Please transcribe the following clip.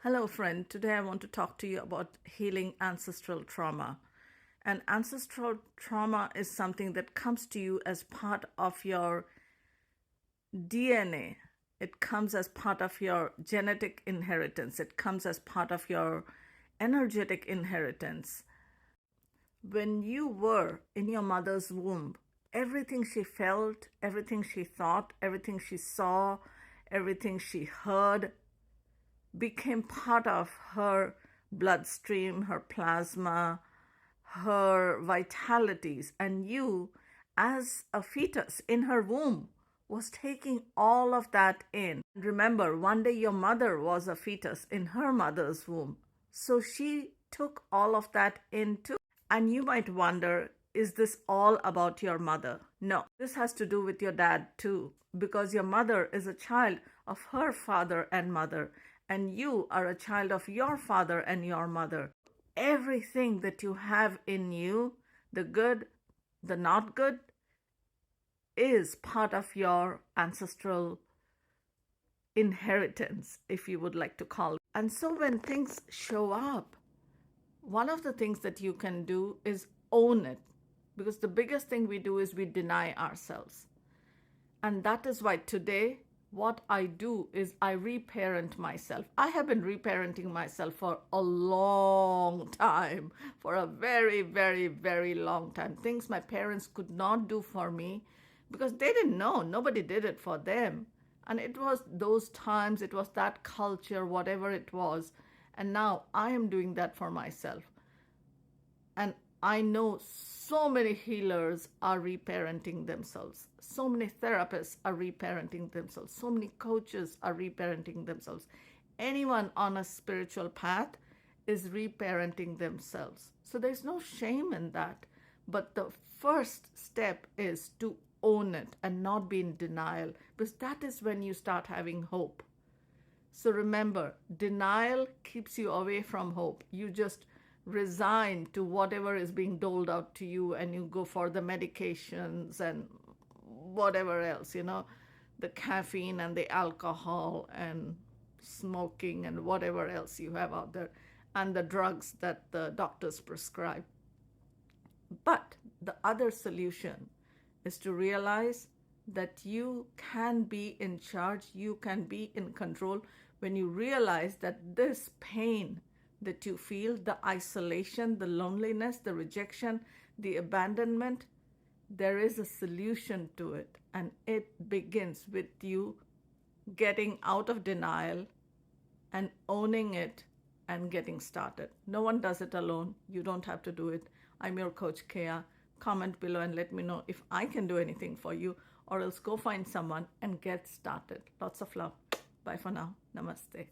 Hello, friend. Today I want to talk to you about healing ancestral trauma. And ancestral trauma is something that comes to you as part of your DNA. It comes as part of your genetic inheritance. It comes as part of your energetic inheritance. When you were in your mother's womb, everything she felt, everything she thought, everything she saw, everything she heard became part of her bloodstream, her plasma, her vitalities. And you, as a fetus in her womb, was taking all of that in. Remember, one day your mother was a fetus in her mother's womb. So she took all of that in too. And you might wonder, is this all about your mother? No, this has to do with your dad too, because your mother is a child of her father and mother, and you are a child of your father and your mother. Everything that you have in you, the good, the not good, is part of your ancestral inheritance, if you would like to call it. And so when things show up, one of the things that you can do is own it, because the biggest thing we do is we deny ourselves. And that is why today what I do is I reparent myself. I have been reparenting myself for a long time, for a very, very, very long time. Things my parents could not do for me because they didn't know. Nobody did it for them. And it was those times, it was that culture, whatever it was. And now I am doing that for myself. And I know so many healers are reparenting themselves. So many therapists are reparenting themselves. So many coaches are reparenting themselves. Anyone on a spiritual path is reparenting themselves. So there's no shame in that. But the first step is to own it and not be in denial, because that is when you start having hope. So remember, denial keeps you away from hope. You just resign to whatever is being doled out to you, and you go for the medications and whatever else, the caffeine and the alcohol and smoking and whatever else you have out there, and the drugs that the doctors prescribe. But the other solution is to realize that you can be in charge, you can be in control when you realize that this pain that you feel, the isolation, the loneliness, the rejection, the abandonment, there is a solution to it. And it begins with you getting out of denial and owning it and getting started. No one does it alone. You don't have to do it. I'm your coach, Kea. Comment below and let me know if I can do anything for you, or else go find someone and get started. Lots of love. Bye for now. Namaste.